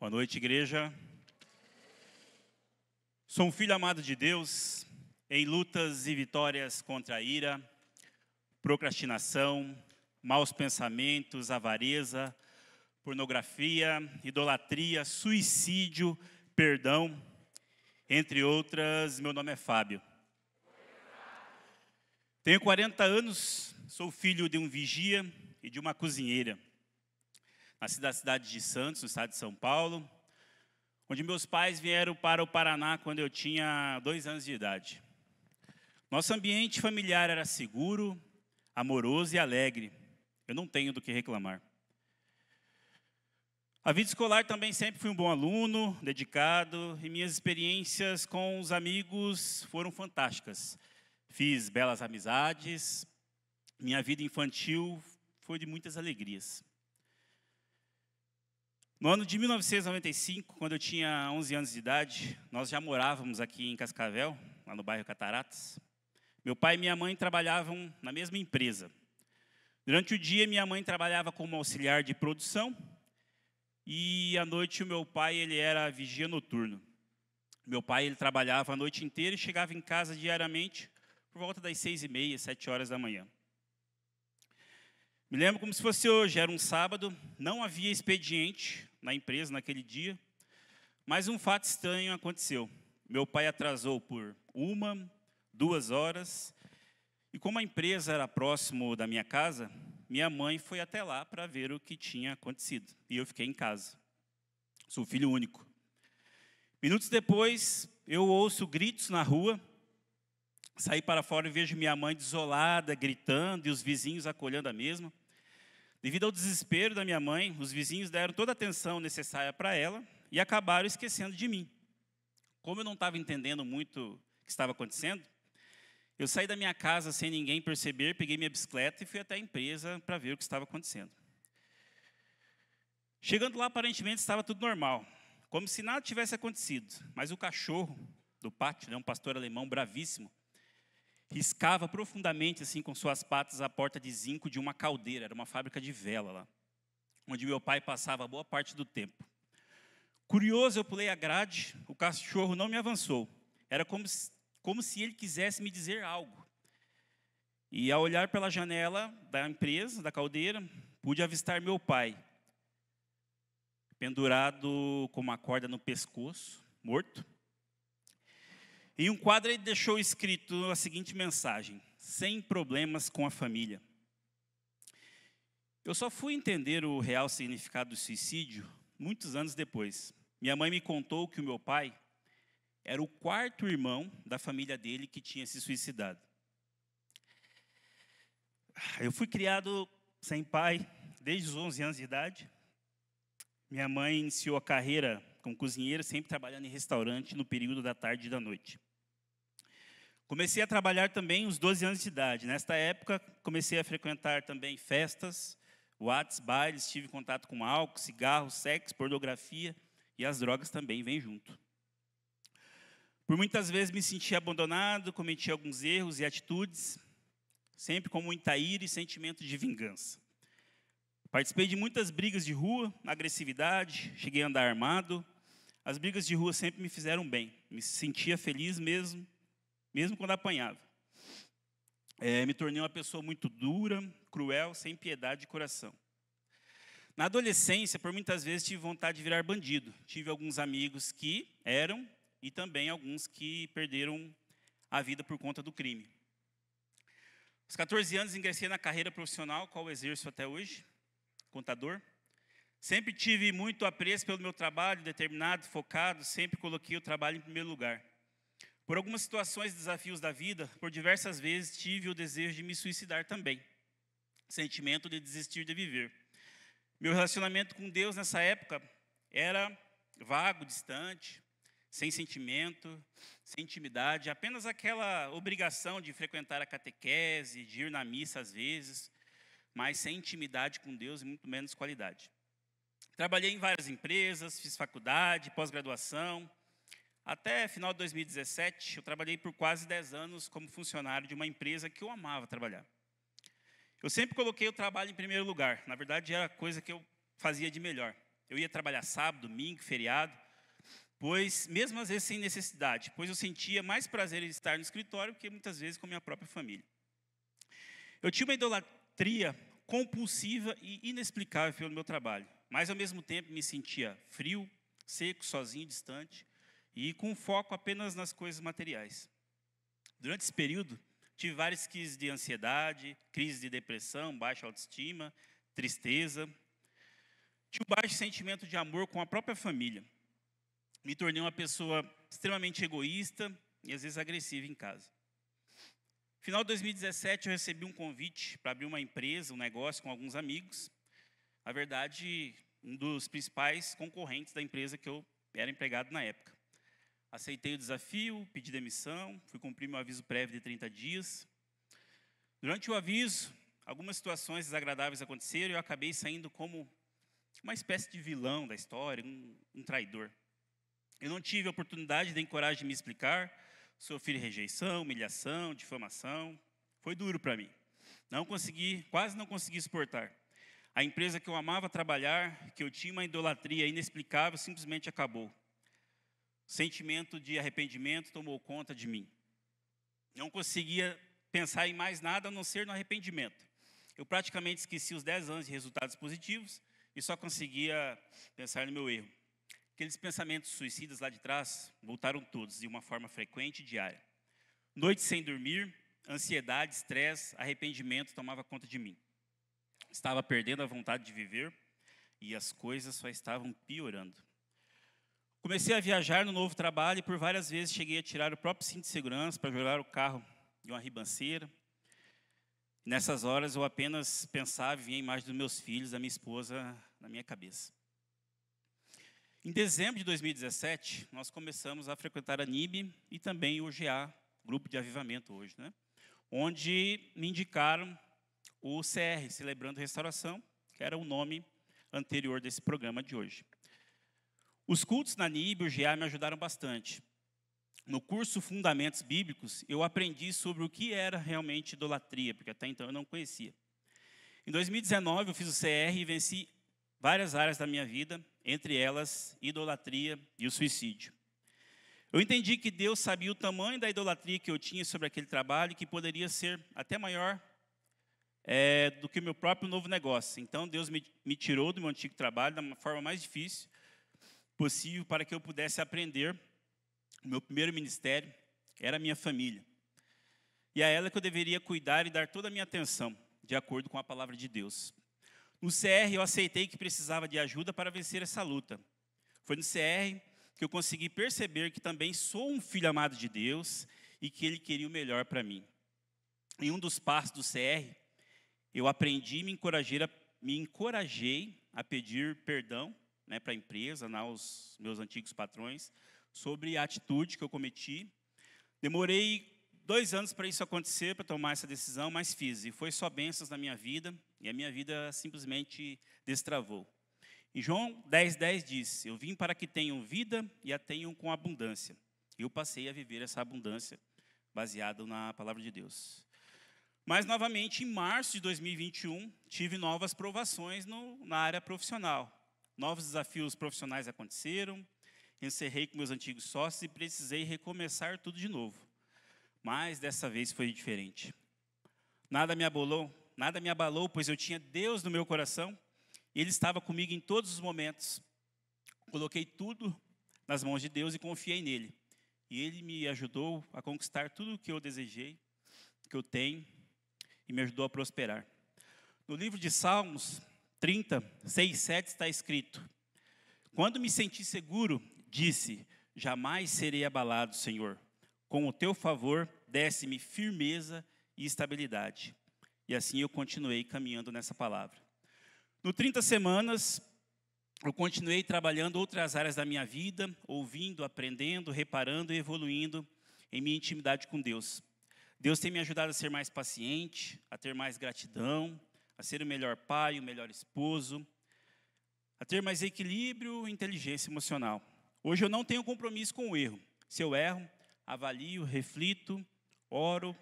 Boa noite, igreja. Sou um filho amado de Deus, em lutas e vitórias contra a ira, procrastinação, maus pensamentos, avareza, pornografia, idolatria, suicídio, perdão, entre outras. Meu nome é Fábio. Tenho 40 anos, sou filho de um vigia e de uma cozinheira. Nasci da cidade de Santos, no estado de São Paulo, onde meus pais vieram para o Paraná quando eu tinha 2 anos de idade. Nosso ambiente familiar era seguro, amoroso e alegre. Eu não tenho do que reclamar. A vida escolar também sempre fui um bom aluno, dedicado, e minhas experiências com os amigos foram fantásticas. Fiz belas amizades, minha vida infantil foi de muitas alegrias. No ano de 1995, quando eu tinha 11 anos de idade, nós já morávamos aqui em Cascavel, lá no bairro Cataratas. Meu pai e minha mãe trabalhavam na mesma empresa. Durante o dia, minha mãe trabalhava como auxiliar de produção e à noite o meu pai ele era vigia noturno. Meu pai ele trabalhava a noite inteira e chegava em casa diariamente por volta das 6h30, 7 horas da manhã. Me lembro como se fosse hoje, era um sábado, não havia expediente na empresa naquele dia, mas um fato estranho aconteceu. Meu pai atrasou por 1, 2 horas, e como a empresa era próximo da minha casa, minha mãe foi até lá para ver o que tinha acontecido, e eu fiquei em casa. Sou filho único. Minutos depois, eu ouço gritos na rua, saí para fora e vejo minha mãe desolada, gritando, e os vizinhos acolhendo a mesma. Devido ao desespero da minha mãe, os vizinhos deram toda a atenção necessária para ela e acabaram esquecendo de mim. Como eu não estava entendendo muito o que estava acontecendo, eu saí da minha casa sem ninguém perceber, peguei minha bicicleta e fui até a empresa para ver o que estava acontecendo. Chegando lá, aparentemente estava tudo normal, como se nada tivesse acontecido. Mas o cachorro do pátio, um pastor alemão bravíssimo, riscava profundamente assim com suas patas a porta de zinco de uma caldeira, era uma fábrica de vela lá, onde meu pai passava boa parte do tempo. Curioso, eu pulei a grade, o cachorro não me avançou. Era como se ele quisesse me dizer algo. E ao olhar pela janela da empresa, da caldeira, pude avistar meu pai, pendurado com uma corda no pescoço, morto. Em um quadro ele deixou escrito a seguinte mensagem: sem problemas com a família. Eu só fui entender o real significado do suicídio muitos anos depois. Minha mãe me contou que o meu pai era o 4º irmão da família dele que tinha se suicidado. Eu fui criado sem pai desde os 11 anos de idade. Minha mãe iniciou a carreira como cozinheira, sempre trabalhando em restaurante no período da tarde e da noite. Comecei a trabalhar também aos 12 anos de idade. Nesta época, comecei a frequentar também festas, boates, bailes, tive contato com álcool, cigarro, sexo, pornografia e as drogas também vêm junto. Por muitas vezes me senti abandonado, cometi alguns erros e atitudes, sempre com muita ira e sentimento de vingança. Participei de muitas brigas de rua, agressividade, cheguei a andar armado. As brigas de rua sempre me fizeram bem, me sentia feliz mesmo quando apanhava. Me tornei uma pessoa muito dura, cruel, sem piedade de coração. Na adolescência, por muitas vezes, tive vontade de virar bandido. Tive alguns amigos que eram e também alguns que perderam a vida por conta do crime. Aos 14 anos, ingressei na carreira profissional, qual exerço até hoje, contador. Sempre tive muito apreço pelo meu trabalho, determinado, focado, sempre coloquei o trabalho em primeiro lugar. Por algumas situações e desafios da vida, por diversas vezes tive o desejo de me suicidar também. Sentimento de desistir de viver. Meu relacionamento com Deus nessa época era vago, distante, sem sentimento, sem intimidade, apenas aquela obrigação de frequentar a catequese, de ir na missa às vezes, mas sem intimidade com Deus e muito menos qualidade. Trabalhei em várias empresas, fiz faculdade, pós-graduação. Até final de 2017, eu trabalhei por quase 10 anos como funcionário de uma empresa que eu amava trabalhar. Eu sempre coloquei o trabalho em primeiro lugar. Na verdade, era a coisa que eu fazia de melhor. Eu ia trabalhar sábado, domingo, feriado, pois, mesmo às vezes sem necessidade, pois eu sentia mais prazer em estar no escritório que muitas vezes com a minha própria família. Eu tinha uma idolatria compulsiva e inexplicável pelo meu trabalho, mas ao mesmo tempo me sentia frio, seco, sozinho, distante e com foco apenas nas coisas materiais. Durante esse período, tive várias crises de ansiedade, crises de depressão, baixa autoestima, tristeza. Tinha um baixo sentimento de amor com a própria família. Me tornei uma pessoa extremamente egoísta e às vezes agressiva em casa. No final de 2017, eu recebi um convite para abrir uma empresa, um negócio com alguns amigos. Na verdade, um dos principais concorrentes da empresa que eu era empregado na época. Aceitei o desafio, pedi demissão, fui cumprir meu aviso prévio de 30 dias. Durante o aviso, algumas situações desagradáveis aconteceram e eu acabei saindo como uma espécie de vilão da história, um traidor. Eu não tive a oportunidade nem coragem de me explicar, sofri rejeição, humilhação, difamação. Foi duro para mim. Quase não consegui suportar. A empresa que eu amava trabalhar, que eu tinha uma idolatria inexplicável, simplesmente acabou. O sentimento de arrependimento tomou conta de mim. Não conseguia pensar em mais nada a não ser no arrependimento. Eu praticamente esqueci os 10 anos de resultados positivos e só conseguia pensar no meu erro. Aqueles pensamentos suicidas lá de trás voltaram todos, de uma forma frequente e diária. Noites sem dormir, ansiedade, estresse, arrependimento tomava conta de mim. Estava perdendo a vontade de viver e as coisas só estavam piorando. Comecei a viajar no novo trabalho e por várias vezes cheguei a tirar o próprio cinto de segurança para jogar o carro de uma ribanceira. Nessas horas eu apenas pensava e vinha a imagem dos meus filhos, da minha esposa na minha cabeça. Em dezembro de 2017, nós começamos a frequentar a NIB e também o GA, Grupo de Avivamento hoje, onde me indicaram o CR, Celebrando Restauração, que era o nome anterior desse programa de hoje. Os cultos na NIB e o GA me ajudaram bastante. No curso Fundamentos Bíblicos, eu aprendi sobre o que era realmente idolatria, porque até então eu não conhecia. Em 2019, eu fiz o CR e venci várias áreas da minha vida, entre elas, idolatria e o suicídio. Eu entendi que Deus sabia o tamanho da idolatria que eu tinha sobre aquele trabalho, que poderia ser até maior do que o meu próprio novo negócio. Então, Deus me tirou do meu antigo trabalho da forma mais difícil possível para que eu pudesse aprender. O meu primeiro ministério era a minha família. E a ela que eu deveria cuidar e dar toda a minha atenção, de acordo com a palavra de Deus. No CR eu aceitei que precisava de ajuda para vencer essa luta. Foi no CR que eu consegui perceber que também sou um filho amado de Deus e que Ele queria o melhor para mim. Em um dos passos do CR, eu aprendi e me encorajei a pedir perdão para a empresa, aos meus antigos patrões, sobre a atitude que eu cometi. Demorei 2 anos para isso acontecer, para tomar essa decisão, mas fiz. E foi só bênçãos na minha vida, e a minha vida simplesmente destravou. Em João 10:10 diz, eu vim para que tenham vida e a tenham com abundância. E eu passei a viver essa abundância, baseado na palavra de Deus. Mas, novamente, em março de 2021, tive novas provações na área profissional. Novos desafios profissionais aconteceram, encerrei com meus antigos sócios e precisei recomeçar tudo de novo. Mas dessa vez foi diferente. Nada me abalou, pois eu tinha Deus no meu coração e Ele estava comigo em todos os momentos. Coloquei tudo nas mãos de Deus e confiei nele. E Ele me ajudou a conquistar tudo o que eu desejei, que eu tenho, e me ajudou a prosperar. No livro de Salmos 30, 6, 7 está escrito, quando me senti seguro, disse, jamais serei abalado, Senhor. Com o teu favor, desse-me firmeza e estabilidade. E assim eu continuei caminhando nessa palavra. No 30 semanas, eu continuei trabalhando outras áreas da minha vida, ouvindo, aprendendo, reparando e evoluindo em minha intimidade com Deus. Deus tem me ajudado a ser mais paciente, a ter mais gratidão, a ser o melhor pai, o melhor esposo, a ter mais equilíbrio e inteligência emocional. Hoje eu não tenho compromisso com o erro. Se eu erro, avalio, reflito, oro,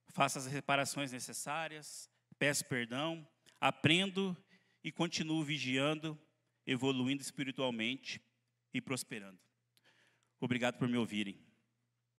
faço as reparações necessárias, peço perdão, aprendo e continuo vigiando evoluindo espiritualmente e prosperando. Obrigado por me ouvirem.